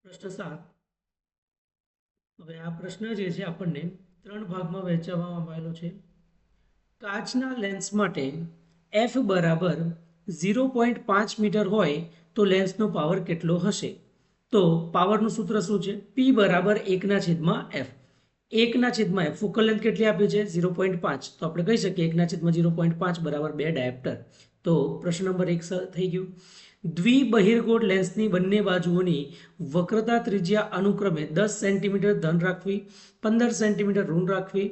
પ્રશ્ન 7. હવે આ પ્રશ્ન જે છે આપણને 3 ભાગમાં વહેંચવામાં આવેલો છે. કાચના લેન્સ માટે f બરાબર 0.5 મીટર હોય તો લેન્સનો પાવર કેટલો હશે? તો પાવરનું સૂત્ર શું છે? p બરાબર 1/f. 1/f ફોકલ લેન્થ કેટલી આપી છે? 0.5. તો આપણે કહી શકીએ 1/0.5 બરાબર 2 ડાયોપ્ટર. તો પ્રશ્ન નંબર 1 થઈ ગયું. દ્વિબહિર્ગોળ લેન્સની બંને બાજુઓની વક્રતા ત્રિજ્યા અનુક્રમે 10 સેન્ટીમીટર ધન રાખવી, 15 સેન્ટીમીટર ઋણ રાખવી.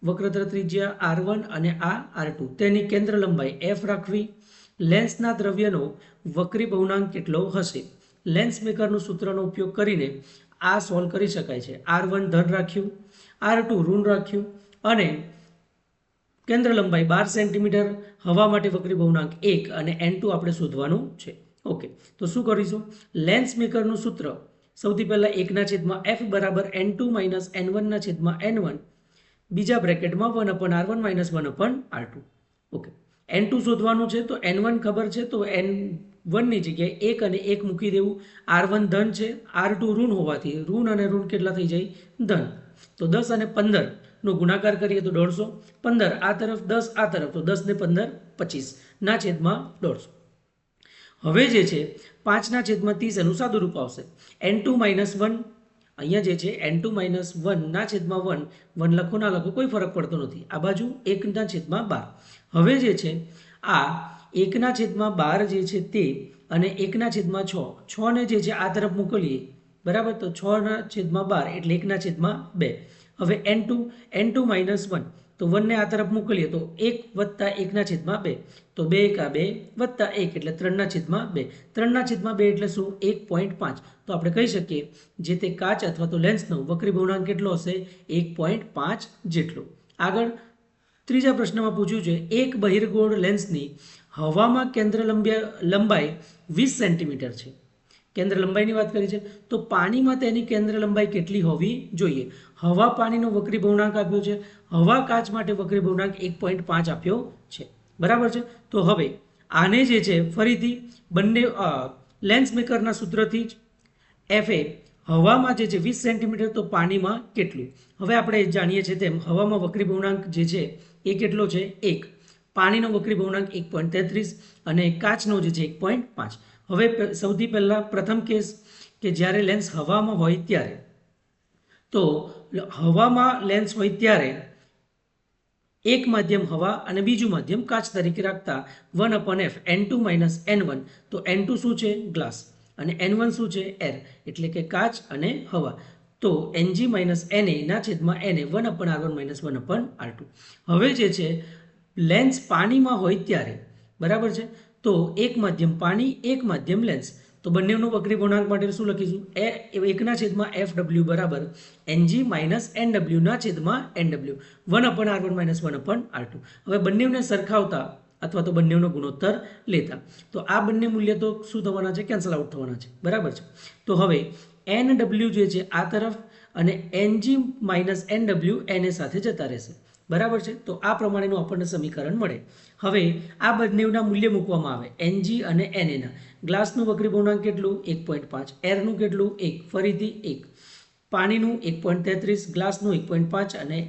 વક્રતા ત્રિજ્યા R1 અને આ R2. તેની કેન્દ્ર લંબાઈ f રાખવી. લેન્સના દ્રવ્યનો વક્રી ભવનાંક કેટલો હશે? લેન્સ મેકરનું સૂત્રનો ઉપયોગ કરીને આ સોલ્વ કરી શકાય છે. R1 ધન રાખ્યું, R2 ઋણ રાખ્યું અને કેન્દ્ર લંબાઈ 12 સેન્ટીમીટર, હવા માટે વક્રી ભવનાંક 1 અને n2 આપણે શોધવાનું છે. ઓકે, તો શું કરીશું? લેન્સ મેકરનું સૂત્ર સૌથી પહેલા 1/f બરાબર n2 - n1/n1, બીજા બ્રેકેટમાં 1/r1 - 1/r2. ઓકે, n2 શોધવાનું છે તો n1 ખબર છે તો n1 ની જગ્યાએ 1 અને 1 મૂકી દેવું. R1 ધન છે, R2 ઋણ હોવાથી ઋણ અને ઋણ કેટલા થઈ જાય? ધન. તો 10 અને 15 નો ગુણાકાર કરીએ તો 150. 15 આ તરફ, 10 આ તરફ, તો 10 ને 15 25 ના છેદમાં 150. હવે જે છે 5/30 એનું સાદું રૂપ આવશે. n2 - 1 અહીંયા જે છે n2 - 1 ના છેદમાં 1, 1 લખો ના લખો કોઈ ફરક પડતો નથી. આ બાજુ 1/12. હવે જે છે આ 1/12 જે છે તે અને 1/6, 6 ને જે છે આ તરફ મોકલીએ, બરાબર, તો 6/12 એટલે 1/2. હવે n2 - 1, તો 1 ને આ તરફ મોકલીએ તો 1 + 1/2, તો 2 × 2 + 1 એટલે 3/2. 3/2 એટલે શું? 1.5. તો આપણે કહી શકીએ જે તે કાચ અથવા તો લેન્સનો વક્રી ભવનાંક કેટલો હશે? 1.5 જેટલો. આગળ ત્રીજા પ્રશ્નમાં પૂછ્યું છે એક બહિર્ગોળ લેન્સની હવામાં કેન્દ્ર લંબાઈ 20 સેન્ટીમીટર છે. કેન્દ્ર લંબાઈની વાત કરી છે તો પાણીમાં તેની કેન્દ્ર લંબાઈ કેટલી હોવી જોઈએ? હવા પાણીનો વક્રી ભવનાંક આપ્યો છે, હવા કાચ માટે વક્રી ભવનાંક 1.5 આપ્યો છે, બરાબર છે. તો હવે આને જે છે ફરીથી બંને લેન્સ મેકરના સૂત્રથી જ f એ હવામાં જે છે 20 સેન્ટીમીટર તો પાણીમાં કેટલું? હવે આપણે જાણીએ છીએ તેમ હવામાં વક્રી ભવનાંક જે છે એ કેટલો છે? 1. પાણીનો વક્રી ભવનાંક 1.33 અને કાચનો જે છે 1.5. હવે સૌથી પહેલા પ્રથમ કેસ કે જ્યારે લેન્સ હવામાં હોય ત્યારે, તો હવામાં લેન્સ હોય ત્યારે એક માધ્યમ હવા અને બીજું માધ્યમ કાચ તરીકે રાખતા 1/f n2 - n1. તો n2 શું છે? ગ્લાસ. અને n1 શું છે? એર, એટલે કે કાચ અને હવા. તો Ng - Na ના છેદમાં Na 1/r1 - 1/r2. હવે જે છે લેન્સ પાણીમાં હોય ત્યારે, બરાબર છે, તો એક માધ્યમ પાણી, એક માધ્યમ લેન્સ. તો બંનેનો વક્રી ભવનાંક માટે શું લખીશું? 1/fw બરાબર Ng - Nw ના છેદમાં Nw 1/r1 - 1/r2. હવે બંનેને સરખાવતા અથવા તો બંનેનો ગુણોત્તર લેતા તો આ બંને મૂલ્ય તો શું થવાના છે? કેન્સલ આઉટ થવાના છે, બરાબર છે. તો હવે Nw જે છે આ તરફ અને Ng - Nw Na સાથે જતા રહેશે, બરાબર છે. તો આ પ્રમાણેનું આપણને સમીકરણ મળે. હવે આ બંનેના મૂલ્ય મૂકવામાં આવે Ng અને Na ના. ગ્લાસનું વક્રી ભવનાંક કેટલું? 1.5. એરનું કેટલું? 1. ફરીથી 1. પાણીનું 1.33, ગ્લાસનું 1.5 અને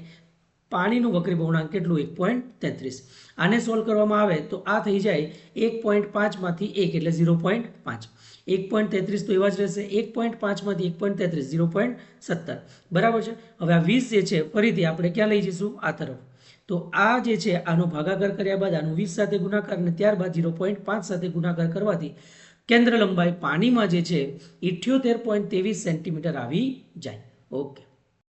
પાણીનું વક્રી ભવનાંક કેટલું? 1.33. આને સોલ્વ કરવામાં આવે તો આ થઈ જાય 1.5 માંથી 1 એટલે 0.5. 1.33 તો એવા જ રહેશે. 1.5 માંથી 1.33 0.17, બરાબર છે. હવે આ 20 જે છે ફરીથી આપણે ક્યાં લઈ જઈશું? આ તરફ. તો આ જે છે આનો ભાગાકાર કર્યા બાદ આનું 20 સાથે ગુણાકાર અને ત્યારબાદ 0.5 સાથે ગુણાકાર કરવાથી કેન્દ્ર લંબાઈ પાણીમાં જે છે 78.23 સેન્ટીમીટર આવી જાય. ઓકે.